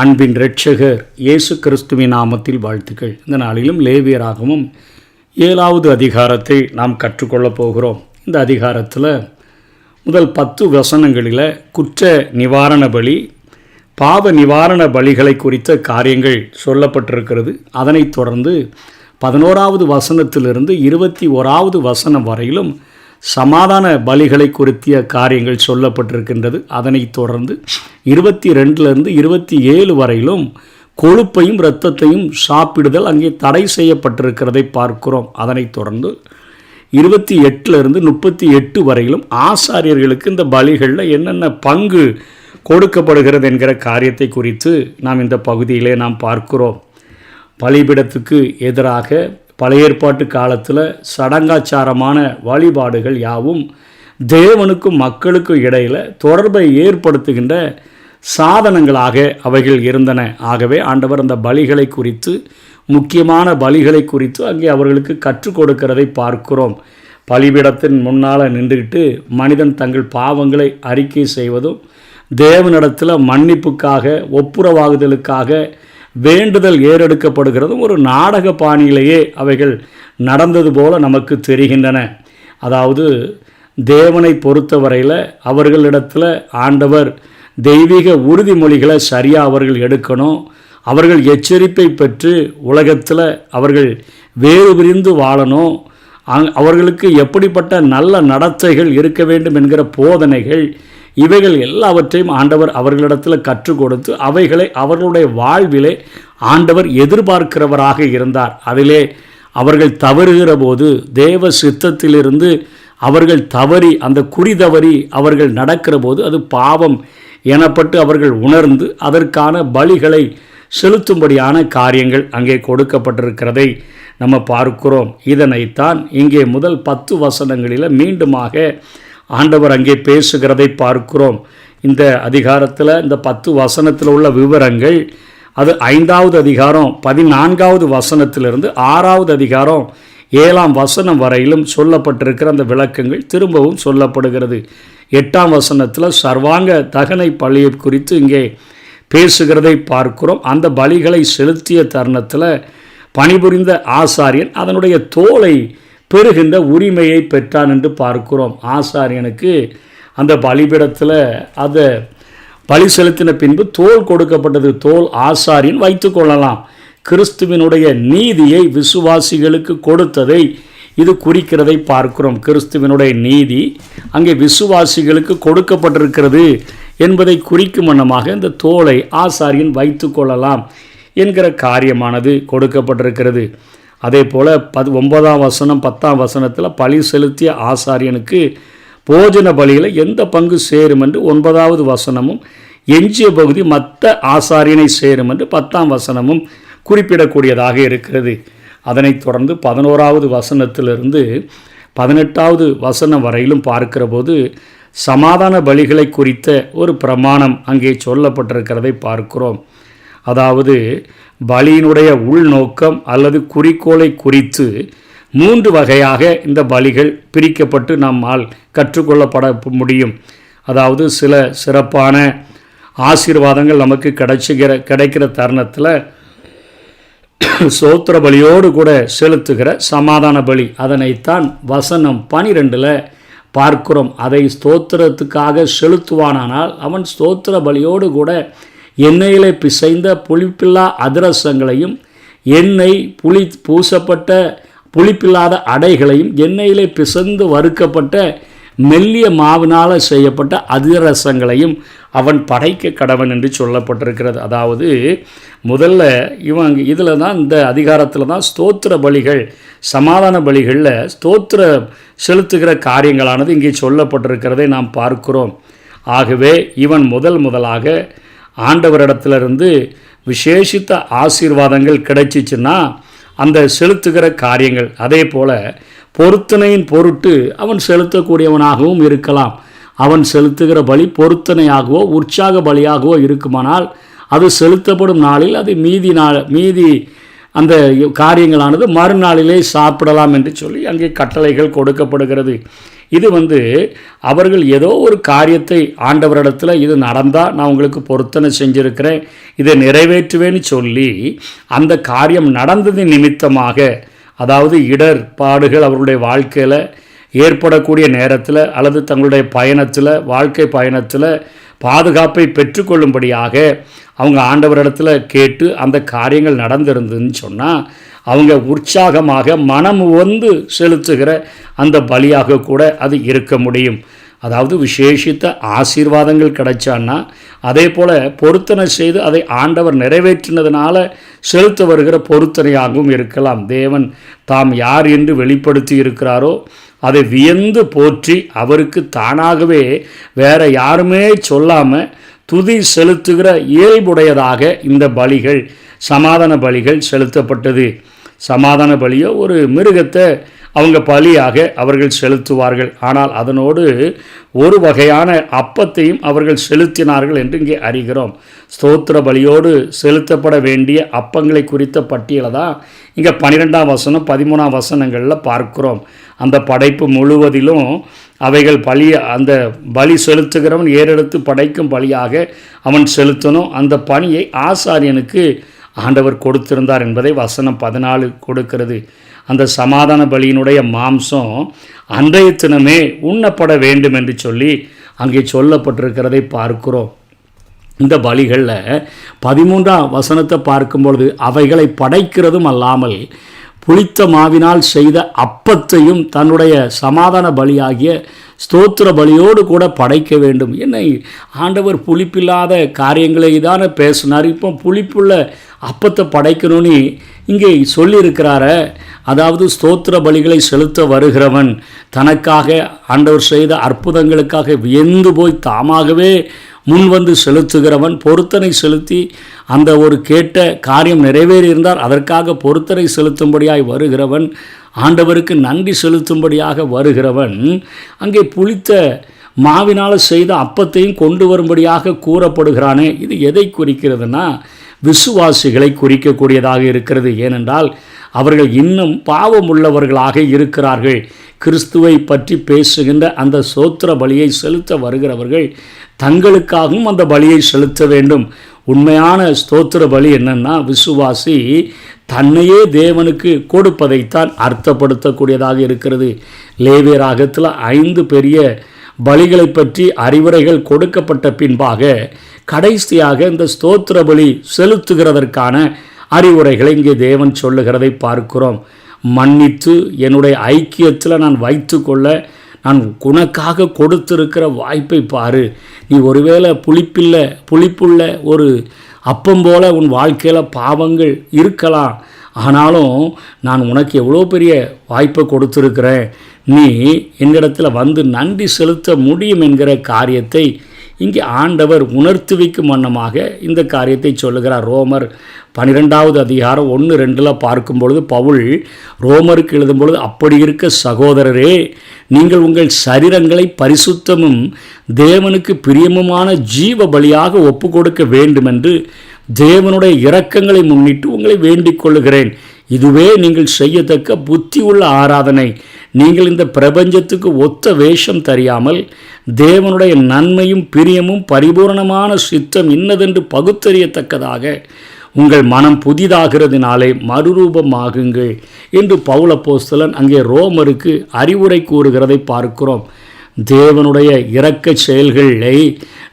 அன்பின் இரட்சகர் இயேசு கிறிஸ்துவின் நாமத்தில் வாழ்த்துக்கள். இந்த நாளிலும் லேவியராகமும் 7வது அதிகாரத்தை நாம் கற்றுக்கொள்ளப் போகிறோம். இந்த அதிகாரத்தில் முதல் 10 வசனங்களில் குற்ற நிவாரண பலி, பாவ நிவாரண பலிகளை குறித்த காரியங்கள் சொல்லப்பட்டிருக்கிறது. அதனைத் தொடர்ந்து 11வது வசனத்திலிருந்து 21வது வசனம் வரையிலும் சமாதான பலிகளை குறித்திய காரியங்கள் சொல்லப்பட்டிருக்கின்றது. அதனைத் தொடர்ந்து 22லிருந்து 27 வரையிலும் கொழுப்பையும் இரத்தத்தையும் சாப்பிடுதல் அங்கே தடை செய்யப்பட்டிருக்கிறதை பார்க்கிறோம். அதனைத் தொடர்ந்து 28லிருந்து 38 வரையிலும் ஆசாரியர்களுக்கு இந்த பலிகளில் என்னென்ன பங்கு கொடுக்கப்படுகிறது என்கிற காரியத்தை குறித்து நாம் இந்த பகுதியிலே நாம் பார்க்கிறோம். பலிபீடத்துக்கு எதிராக பழைய ஏற்பாட்டு காலத்தில் சடங்காச்சாரமான வழிபாடுகள் யாவும் தேவனுக்கும் மக்களுக்கும் இடையில் தொடர்பை ஏற்படுத்துகின்ற சாதனங்களாக அவைகள் இருந்தன. ஆகவே ஆண்டவர் அந்த பலிகளை குறித்து, முக்கியமான பலிகளை குறித்து அங்கே அவர்களுக்கு கற்றுக் கொடுக்கிறதை பார்க்கிறோம். பலிபீடத்தின் முன்னால் நின்றுக்கிட்டு மனிதன் தங்கள் பாவங்களை அறிக்கை செய்வதும், தேவனிடத்தில் மன்னிப்புக்காக ஒப்புரவாகுதலுக்காக வேண்டுதல் ஏறெடுக்கப்படுகிறதும் ஒரு நாடக பாணியிலேயே அவைகள் நடந்தது போல நமக்கு தெரிகின்றன. அதாவது தேவனை பொறுத்தவரையில் அவர்களிடத்தில் ஆண்டவர் தெய்வீக உறுதிமொழிகளை சரியாக அவர்கள் எடுக்கணும். அவர்கள் எச்சரிப்பை பெற்று உலகத்தில் அவர்கள் வேறு பிரிந்து வாழணும். அவர்களுக்கு எப்படிப்பட்ட நல்ல நடத்தைகள் இருக்க வேண்டும் என்கிற போதனைகள், இவைகள் எல்லாவற்றையும் ஆண்டவர் அவர்களிடத்தில் கற்றுக் கொடுத்து அவைகளை அவர்களுடைய வாழ்விலே ஆண்டவர் எதிர்பார்க்கிறவராக இருந்தார். அதிலே அவர்கள் தவறுகிற போது தேவ சித்தத்திலிருந்து அவர்கள் தவறி, அந்த குறி தவறி அவர்கள் நடக்கிற போது அது பாவம் எனப்பட்டு அவர்கள் உணர்ந்து அதற்கான பலிகளை செலுத்தும்படியான காரியங்கள் அங்கே கொடுக்கப்பட்டிருக்கிறதை நம்ம பார்க்கிறோம். இதனைத்தான் இங்கே முதல் 10 வசனங்களில் மீண்டுமாக ஆண்டவர் அங்கே பேசுகிறதை பார்க்கிறோம். இந்த அதிகாரத்தில் இந்த 10 வசனத்தில் உள்ள விவரங்கள் அது 5வது அதிகாரம் 14வது வசனத்திலிருந்து 6வது அதிகாரம் 7ஆம் வசனம் வரையிலும் சொல்லப்பட்டிருக்கிற அந்த விளக்கங்கள் திரும்பவும் சொல்லப்படுகிறது. 8ஆம் வசனத்தில் சர்வாங்க தகனை பலியை குறித்து இங்கே பேசுகிறதை பார்க்கிறோம். அந்த பலிகளை செலுத்திய தருணத்தில் பணிபுரிந்த ஆசாரியன் அதனுடைய தோலை பெறுகின்ற உரிமையை பெற்றான் என்று பார்க்கிறோம். ஆசாரியனுக்கு அந்த பலிபீடத்தில் அதை பலி செலுத்தின பின்பு தோல் கொடுக்கப்பட்டது. தோல் ஆசாரியன் வைத்து கொள்ளலாம். கிறிஸ்துவினுடைய நீதியை விசுவாசிகளுக்கு கொடுத்ததை இது குறிக்கிறதை பார்க்கிறோம். கிறிஸ்துவினுடைய நீதி அங்கே விசுவாசிகளுக்கு கொடுக்கப்பட்டிருக்கிறது என்பதை குறிக்கும் வண்ணமாக இந்த தோலை ஆசாரியன் வைத்து கொள்ளலாம் என்கிற காரியமானது கொடுக்கப்பட்டிருக்கிறது. அதே போல் 9ஆம் வசனம் 10ஆம் வசனத்தில் பலி செலுத்திய ஆசாரியனுக்கு போஜன பலியில் எந்த பங்கு சேரும் என்று 9வது வசனமும், எஞ்சிய பகுதி மற்ற ஆசாரியனை சேரும் என்று 10ஆம் வசனமும் குறிப்பிடக்கூடியதாக இருக்கிறது. அதனைத் தொடர்ந்து 11வது வசனத்திலிருந்து 18வது வசனம் வரையிலும் பார்க்கிற போது சமாதான பலிகளை குறித்த ஒரு பிரமாணம் அங்கே சொல்லப்பட்டிருக்கிறதை பார்க்கிறோம். அதாவது பலியினுடைய உள்நோக்கம் அல்லது குறிக்கோளை குறித்து 3 வகையாக இந்த பலிகள் பிரிக்கப்பட்டு நம்மால் கற்றுக்கொள்ளப்பட முடியும். அதாவது சில சிறப்பான ஆசீர்வாதங்கள் நமக்கு கிடைக்கிற தருணத்தில் ஸ்தோத்திர பலியோடு கூட செலுத்துகிற சமாதான பலி, அதனைத்தான் வசனம் 12ல் பார்க்கிறோம். அதை ஸ்தோத்திரத்துக்காக செலுத்துவானால் அவன் ஸ்தோத்திர பலியோடு கூட எண்ணெயிலே பிசைந்த புளிப்பில்லா அதிரசங்களையும், எண்ணெய் பூசப்பட்ட புளிப்பில்லாத அடைகளையும், எண்ணெயிலே பிசைந்து வறுக்கப்பட்ட மெல்லிய மாவினால் செய்யப்பட்ட அதிரசங்களையும் அவன் படைக்க கடவன் என்று சொல்லப்பட்டிருக்கிறது. அதாவது முதல்ல இதில் தான், இந்த அதிகாரத்தில் தான் ஸ்தோத்திர பலிகள், சமாதான பலிகளில் ஸ்தோத்திர செலுத்துகிற காரியங்களானது இங்கே சொல்லப்பட்டிருக்கிறதை நாம் பார்க்கிறோம். ஆகவே இவன் முதலாக ஆண்டவரிடத்திலிருந்து விசேஷித்த ஆசீர்வாதங்கள் கிடைச்சிச்சுன்னா அந்த செலுத்துகிற காரியங்கள், அதே போல் பொருத்தனையின் பொருட்டு அவன் செலுத்தக்கூடியவனாகவும் இருக்கலாம். அவன் செலுத்துகிற பலி பொருத்தனையாகவோ உற்சாக பலியாகவோ இருக்குமானால் அது செலுத்தப்படும் நாளில் அது மீதி அந்த காரியங்களானது மறுநாளிலே சாப்பிடலாம் என்று சொல்லி அங்கே கட்டளைகள் கொடுக்கப்படுகிறது. இது அவர்கள் ஏதோ ஒரு காரியத்தை ஆண்டவரிடத்தில் இது நடந்தால் நான் உங்களுக்கு பொருத்தனை செஞ்சுருக்கிறேன், இதை நிறைவேற்றுவேன்னு சொல்லி அந்த காரியம் நடந்தது நிமித்தமாக, அதாவது இடர்பாடுகள் அவர்களுடைய வாழ்க்கையில் ஏற்படக்கூடிய நேரத்தில் அல்லது தங்களுடைய பயணத்தில், வாழ்க்கை பயணத்தில் பாதுகாப்பை பெற்றுக்கொள்ளும்படியாக அவங்க ஆண்டவரிடத்தில் கேட்டு அந்த காரியங்கள் நடந்திருந்துன்னு சொன்னால் அவங்க உற்சாகமாக மனம் செலுத்துகிற அந்த பலியாக கூட அது இருக்க முடியும். அதாவது விசேஷித்த ஆசீர்வாதங்கள் கிடைச்சான்னா அதே போல் பொருத்தனை செய்து அதை ஆண்டவர் நிறைவேற்றினதுனால செலுத்த வருகிற பொருத்தனையாகவும் இருக்கலாம். தேவன் தாம் யார் என்று வெளிப்படுத்தி இருக்கிறாரோ அதை வியந்து போற்றி அவருக்கு தானாகவே வேற யாருமே சொல்லாமல் துதி செலுத்துகிற இயல்புடையதாக இந்த பலிகள், சமாதான பலிகள் செலுத்தப்பட்டது. சமாதான பலியோ ஒரு மிருகத்தை அவங்க பலியாக அவர்கள் செலுத்துவார்கள். ஆனால் அதனோடு ஒரு வகையான அப்பத்தையும் அவர்கள் செலுத்தினார்கள் என்று இங்கே அறிகிறோம். ஸ்தோத்திர பலியோடு செலுத்தப்பட வேண்டிய அப்பங்களை குறித்த பட்டியலை தான் இங்கே 12ஆம் வசனம் 13ஆம் வசனங்களில் பார்க்கிறோம். அந்த படைப்பு முழுவதிலும் அவைகள் அந்த பலி செலுத்துகிறவன் ஏறெடுத்து படைக்கும் பலியாக அவன் செலுத்தணும். அந்த பணியை ஆசாரியனுக்கு ஆண்டவர் கொடுத்திருந்தார் என்பதை வசனம் 14 கொடுக்கிறது. அந்த சமாதான பலியினுடைய மாம்சம் அன்றைய தினமே உண்ணப்பட வேண்டும் என்று சொல்லி அங்கே சொல்லப்பட்டிருக்கிறதை பார்க்கிறோம். இந்த பலிகளில் 13ஆம் வசனத்தை பார்க்கும்பொழுது அவைகளை படைக்கிறதும் அல்லாமல் புளித்த மாவினால் செய்த அப்பத்தையும் தன்னுடைய சமாதான பலியாகிய ஸ்தோத்திர பலியோடு கூட படைக்க வேண்டும். என்ன ஆண்டவர் புளிப்பில்லாத காரியங்களை தானே பேசினார், இப்போ புளிப்புள்ள அப்பத்தை படைக்கணும்னு இங்கே சொல்லியிருக்கிறார. அதாவது ஸ்தோத்திர பலிகளை செலுத்த வருகிறவன் தனக்காக ஆண்டவர் செய்த அற்புதங்களுக்காக வியந்து போய் தாமாகவே முன்வந்து செலுத்துகிறவன், பொருத்தனை செலுத்தி அந்த ஒரு கேட்ட காரியம் நிறைவேறியிருந்தார் அதற்காக பொருத்தனை செலுத்தும்படியாய் வருகிறவன், ஆண்டவருக்கு நன்றி செலுத்தும்படியாக வருகிறவன், அங்கே புளித்த மாவினால் செய்த அப்பத்தையும் கொண்டு வரும்படியாக கூறப்படுகிறானே. இது எதை குறிக்கிறதுனா விசுவாசிகளை குறிக்கக்கூடியதாக இருக்கிறது. ஏனென்றால் அவர்கள் இன்னும் பாவம் உள்ளவர்களாக இருக்கிறார்கள். கிறிஸ்துவை பற்றி பேசுகின்ற அந்த ஸ்தோத்திர பலியை செலுத்த வருகிறவர்கள் தங்களுக்காகவும் அந்த பலியை செலுத்த வேண்டும். உண்மையான ஸ்தோத்திர பலி என்னன்னா விசுவாசி தன்னையே தேவனுக்கு கொடுப்பதைத்தான் அர்த்தப்படுத்தக்கூடியதாக இருக்கிறது. லேவியராகத்தில் 5 பெரிய பலிகளை பற்றி அறிவுரைகள் கொடுக்கப்பட்ட பின்பாக கடைசியாக இந்த ஸ்தோத்திர பலி செலுத்துகிறதற்கான அறிவுரைகளை இங்கே தேவன் சொல்லுகிறதை பார்க்கிறோம். மன்னித்து என்னுடைய ஐக்கியத்தில் நான் வைத்து கொள்ள நான் உனக்காக கொடுத்திருக்கிற வாய்ப்பை பாரு. நீ ஒருவேளை புளிப்புள்ள ஒரு அப்பம் போல உன் வாழ்க்கையில் பாவங்கள் இருக்கலாம், ஆனாலும் நான் உனக்கு எவ்வளோ பெரிய வாய்ப்பை கொடுத்துருக்கிறேன், நீ என்னிடத்தில் நன்றி செலுத்த முடியும் என்கிற காரியத்தை இங்கே ஆண்டவர் உணர்த்து வைக்கும் வண்ணமாக இந்த காரியத்தை சொல்லுகிறார். ரோமர் 12வது அதிகாரம் 1-2 பார்க்கும்பொழுது பவுல் ரோமருக்கு எழுதும்பொழுது, அப்படி இருக்க சகோதரரே, நீங்கள் உங்கள் சரீரங்களை பரிசுத்தமும் தேவனுக்கு பிரியமுமான ஜீவ பலியாக ஒப்பு கொடுக்க வேண்டுமென்று தேவனுடைய இரக்கங்களை முன்னிட்டு உங்களை வேண்டிக் கொள்ளுகிறேன். இதுவே நீங்கள் செய்யத்தக்க புத்தி உள்ள ஆராதனை. நீங்கள் இந்த பிரபஞ்சத்துக்கு ஒத்த வேஷம் தெரியாமல் தேவனுடைய நன்மையும் பிரியமும் பரிபூர்ணமான சித்தம் இன்னதென்று பகுத்தறியத்தக்கதாக உங்கள் மனம் புதிதாகிறதுனாலே மறுரூபமாகுங்கள் என்று பவுல் அப்போஸ்தலன் அங்கே ரோமருக்கு அறிவுரை கூறுகிறதை பார்க்கிறோம். தேவனுடைய இரக்க செயல்களை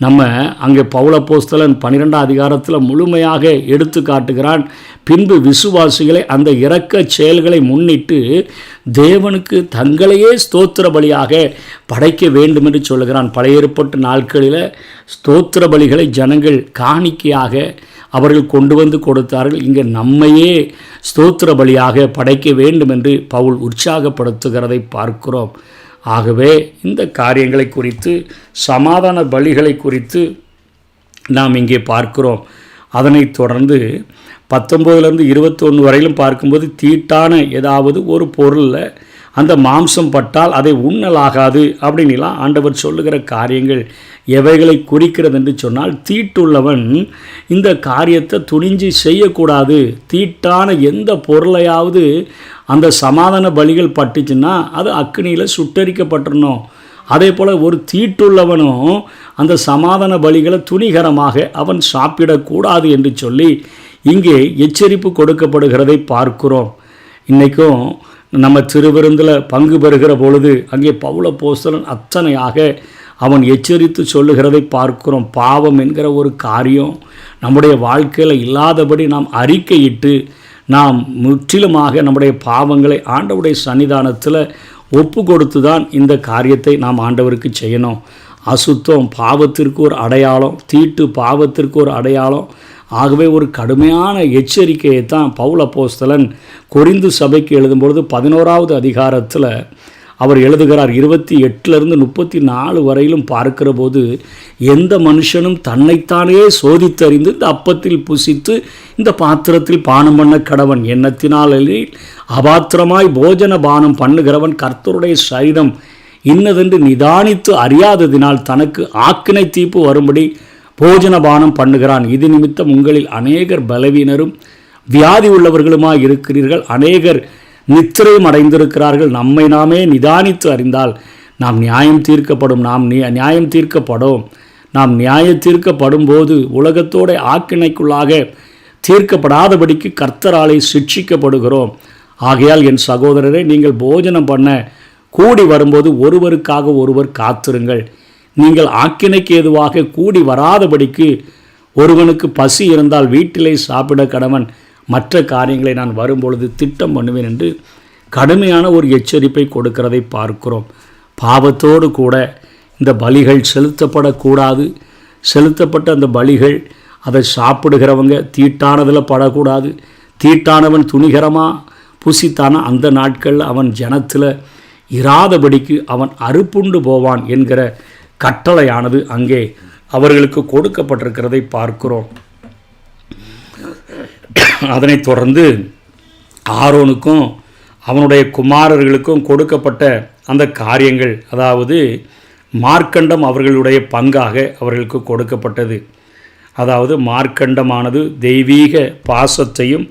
நம்ம அங்கே பவுல் அப்போஸ்தலன் 12ஆம் அதிகாரத்தில் முழுமையாக எடுத்து காட்டுகிறான். பின்பு விசுவாசிகளை அந்த இரக்க செயல்களை முன்னிட்டு தேவனுக்கு தங்களையே ஸ்தோத்திர பலியாக படைக்க வேண்டும் என்று சொல்லுகிறான். பழைய ஏற்பாட்டு நாட்களில் ஸ்தோத்திர பலிகளை ஜனங்கள் காணிக்கையாக அவர்கள் கொண்டு வந்து கொடுத்தார்கள். இங்கே நம்மையே ஸ்தோத்திர பலியாக படைக்க வேண்டும் என்று பவுல் உற்சாகப்படுத்துகிறதை பார்க்கிறோம். ஆகவே இந்த காரியங்களை குறித்து, சமாதான பலிகளை குறித்து நாம் இங்கே பார்க்கிறோம். அதனைத் தொடர்ந்து 19 21 வரையிலும் பார்க்கும்போது தீட்டான ஏதாவது ஒரு பொருளில் அந்த மாம்சம் பட்டால் அதை உண்ணலாகாது அப்படின்லாம் ஆண்டவர் சொல்லுகிற காரியங்கள் எவைகளை குறிக்கிறது என்று சொன்னால், தீட்டுள்ளவன் இந்த காரியத்தை துணிஞ்சு செய்யக்கூடாது. தீட்டான எந்த பொருளையாவது அந்த சமாதான பலிகள் பட்டுச்சுன்னா அது அக்னியில் சுட்டரிக்கப்பட்டுறணும். அதே போல் ஒரு தீட்டுள்ளவனும் அந்த சமாதான பலிகளை துணிகரமாக அவன் சாப்பிடக்கூடாது என்று சொல்லி இங்கே எச்சரிப்பு கொடுக்கப்படுகிறதை பார்க்கிறோம். இன்றைக்கும் நம்ம திருவிருந்தில் பங்கு பெறுகிற பொழுது அங்கே பவுல அப்போஸ்தலன் அத்தனையாக அவன் எச்சரித்து சொல்லுகிறதை பார்க்கிறோம். பாவம் என்கிற ஒரு காரியம் நம்முடைய வாழ்க்கையில் இல்லாதபடி நாம் அறிக்கையிட்டு நாம் முற்றிலுமாக நம்முடைய பாவங்களை ஆண்டவருடைய சன்னிதானத்தில் ஒப்பு கொடுத்து தான் இந்த காரியத்தை நாம் ஆண்டவருக்கு செய்யணும். அசுத்தம் பாவத்திற்கு ஒரு அடையாளம், தீட்டு பாவத்திற்கு ஒரு அடையாளம். ஆகவே ஒரு கடுமையான எச்சரிக்கையை தான் பவுல் அப்போஸ்தலன் கொரிந்து சபைக்கு எழுதும்பொழுது 11வது அதிகாரத்தில் அவர் எழுதுகிறார். 28 34 வரையிலும் பார்க்கிற போது, எந்த மனுஷனும் தன்னைத்தானே சோதித்தறிந்து இந்த அப்பத்தில் புசித்து இந்த பாத்திரத்தில் பானம் பண்ண கடவன், எண்ணத்தினால் அபாத்திரமாய் போஜன பானம் பண்ணுகிறவன் கர்த்தருடைய சரீரம் இன்னதென்று நிதானித்து அறியாததினால் தனக்கு ஆக்கினை தீர்ப்பு வரும்படி போஜன பானம் பண்ணுகிறான். இது நிமித்தம் உங்களில் அநேகர் பலவீனரும் வியாதி உள்ளவர்களுமாய் இருக்கிறீர்கள், அநேகர் நித்திரையும் அடைந்திருக்கிறார்கள். நம்மை நாமே நிதானித்து அறிந்தால் நாம் நியாயம் தீர்க்கப்படும். நாம் நியாயம் தீர்க்கப்படும் போது உலகத்தோட ஆக்கினைக்குள்ளாக தீர்க்கப்படாதபடிக்கு கர்த்தராலே சிட்சிக்கப்படுகிறோம். ஆகையால் என் சகோதரரை, நீங்கள் போஜனம் பண்ண கூடி வரும்போது ஒருவருக்காக ஒருவர் காத்திருங்கள். நீங்கள் ஆக்கினைக்கு ஏதுவாக கூடி வராதபடிக்கு ஒருவனுக்கு பசி இருந்தால் வீட்டிலே சாப்பிட கடவன், மற்ற காரியங்களை நான் வரும்பொழுது திட்டம் பண்ணுவேன் என்று கடுமையான ஒரு எச்சரிப்பை கொடுக்கிறதை பார்க்கிறோம். பாவத்தோடு கூட இந்த பலிகள் செலுத்தப்படக்கூடாது. செலுத்தப்பட்ட அந்த பலிகள் அதை சாப்பிடுகிறவங்க தீட்டானதில் படக்கூடாது. தீட்டானவன் துணிகரமாக புசித்தான அந்த நாட்களில் அவன் ஜனத்தில் இராதபடிக்கு அவன் அறுப்புண்டு போவான் என்கிற கட்டளையானது அங்கே அவர்களுக்கு கொடுக்கப்பட்டிருக்கிறதை பார்க்கிறோம். அதனைத் தொடர்ந்து ஆரோனுக்கும் அவனுடைய குமாரர்களுக்கும் கொடுக்கப்பட்ட அந்த காரியங்கள், அதாவது மார்க்கண்டம் அவர்களுடைய பங்காக அவர்களுக்கு கொடுக்கப்பட்டது. அதாவது மார்க்கண்டமானது தெய்வீக பாசத்தையும்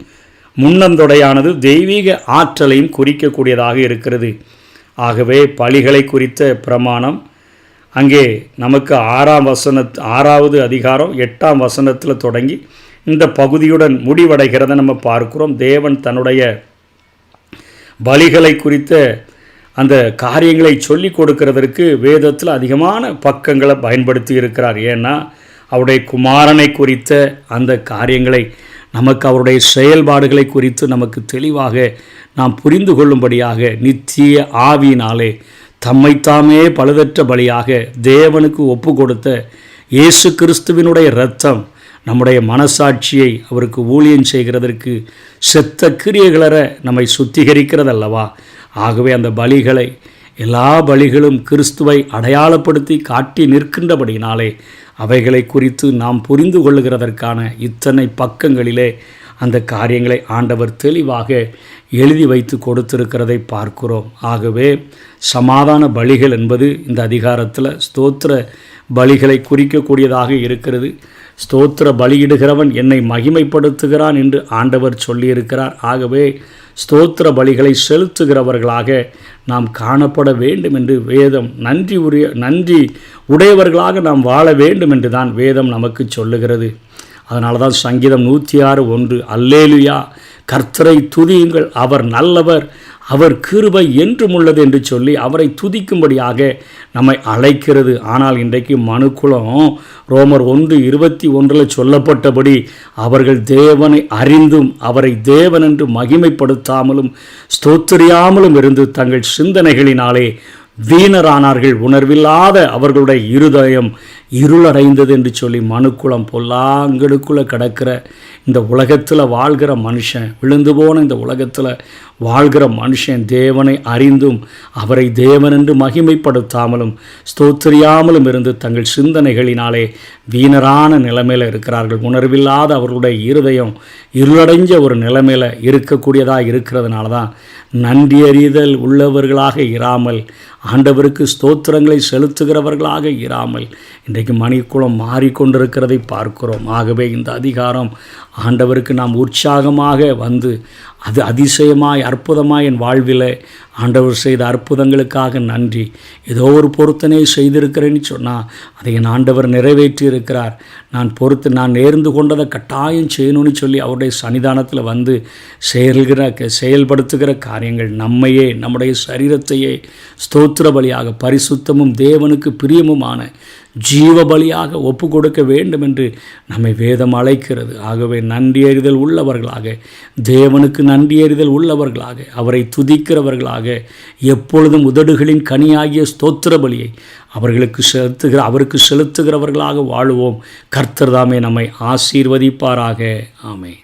முன்னந்தொடையானது தெய்வீக ஆற்றலையும் குறிக்கக்கூடியதாக இருக்கிறது. ஆகவே பலிகளை குறித்த பிரமாணம் அங்கே நமக்கு 6வது அதிகாரம் 8ஆம் வசனத்தில் தொடங்கி இந்த பகுதியுடன் முடிவடைகிறத நம்ம பார்க்கிறோம். தேவன் தன்னுடைய பலிகளை குறித்த அந்த காரியங்களை சொல்லி கொடுக்கிறதற்கு வேதத்தில் அதிகமான பக்கங்களை பயன்படுத்தி இருக்கிறார். ஏன்னா அவருடைய குமாரனை குறித்த அந்த காரியங்களை நமக்கு, அவருடைய செயல்பாடுகளை குறித்து நமக்கு தெளிவாக நாம் புரிந்து கொள்ளும்படியாக நித்திய ஆவியினாலே தம்மைத்தாமே பழுதற்ற பலியாக தேவனுக்கு ஒப்பு கொடுத்த இயேசு கிறிஸ்துவினுடைய இரத்தம் நம்முடைய மனசாட்சியை அவருக்கு ஊழியம் செய்கிறதற்கு செத்த கிரியைகளற நம்மை சுத்திகரிக்கிறதல்லவா. ஆகவே அந்த பலிகளை, எல்லா பலிகளும் கிறிஸ்துவை அடையாளப்படுத்தி காட்டி நிற்கின்றபடினாலே அவைகளை குறித்து நாம் புரிந்து கொள்ளுகிறதற்கான இத்தனை பக்கங்களிலே அந்த காரியங்களை ஆண்டவர் தெளிவாக எழுதி வைத்து கொடுத்திருக்கிறதை பார்க்கிறோம். ஆகவே சமாதான பலிகள் என்பது இந்த அதிகாரத்தில் ஸ்தோத்திர பலிகளை குறிக்கக்கூடியதாக இருக்கிறது. ஸ்தோத்திர பலியிடுகிறவன் என்னை மகிமைப்படுத்துகிறான் என்று ஆண்டவர் சொல்லியிருக்கிறார். ஆகவே ஸ்தோத்திர பலிகளை செலுத்துகிறவர்களாக நாம் காணப்பட வேண்டும் என்று வேதம், நன்றி உடையவர்களாக நாம் வாழ வேண்டும் என்று தான் வேதம் நமக்கு சொல்லுகிறது. அதனால தான் சங்கீதம் 106:1 அல்லேலுயா, கர்த்தரை துதியுங்கள், அவர் நல்லவர், அவர் கிருபை என்றும் உள்ளது என்று சொல்லி அவரை துதிக்கும்படியாக நம்மை அழைக்கிறது. ஆனால் இன்றைக்கு மனுக்குலம் ரோமர் 1:21 சொல்லப்பட்டபடி அவர்கள் தேவனை அறிந்தும் அவரை தேவன் என்று மகிமைப்படுத்தாமலும் ஸ்தோத்திரியாமலும் இருந்து தங்கள் சிந்தனைகளினாலே வீணரானார்கள். உணர்வில்லாத அவர்களுடைய இருதயம் இருளடைந்தது என்று சொல்லி மனுக்குலம் பொல்லாங்கடுக்குள்ளே கிடக்கிற இந்த உலகத்தில் வாழ்கிற மனுஷன், விழுந்து போன இந்த உலகத்தில் வாழ்கிற மனுஷன் தேவனை அறிந்தும் அவரை தேவன் என்று மகிமைப்படுத்தாமலும் ஸ்தோத்திரியாமலும் இருந்து தங்கள் சிந்தனைகளினாலே வீணரான நிலைமையில் இருக்கிறார்கள். உணர்வில்லாத அவர்களுடைய இருதயம் இருளடைஞ்ச ஒரு நிலைமையில் இருக்கக்கூடியதாக இருக்கிறதுனால தான் நன்றியறிதல் உள்ளவர்களாக இராமல், ஆண்டவருக்கு ஸ்தோத்திரங்களை செலுத்துகிறவர்களாக இராமல் இன்றைக்கு மணிக்குளம் மாறிக்கொண்டிருக்கிறதை பார்க்கிறோம். ஆகவே இந்த அதிகாரம் ஆண்டவருக்கு நாம் உற்சாகமாக வந்து அது அதிசயமாய் அற்புதமாய் என் வாழ்வில் ஆண்டவர் செய்த அற்புதங்களுக்காக நன்றி. ஏதோ ஒரு பொருத்தனை செய்திருக்கிறேன்னு சொன்னால் அதை என் ஆண்டவர் நிறைவேற்றி இருக்கிறார். நான் நேர்ந்து கொண்டதை கட்டாயம் செய்யணும்னு சொல்லி அவருடைய சன்னிதானத்தில் வந்து செயல்படுத்துகிற காரியங்கள் நம்மையே, நம்முடைய சரீரத்தையே ஸ்தோத்திர பலியாக பரிசுத்தமும் தேவனுக்கு பிரியமுமான ஜீவ பலியாக ஒப்பு கொடுக்க வேண்டும் என்று நம்மை வேதம் அழைக்கிறது. ஆகவே நன்றியறிதல் உள்ளவர்களாக, தேவனுக்கு நன்றியறிதல் உள்ளவர்களாக, அவரை துதிக்கிறவர்களாக, எப்பொழுதும் உதடுகளின் கனியாகிய ஸ்தோத்திர பலியை அவருக்கு செலுத்துகிறவர்களாக வாழுவோம். கர்த்தர் தாமே நம்மை ஆசீர்வதிப்பாராக. ஆமென்.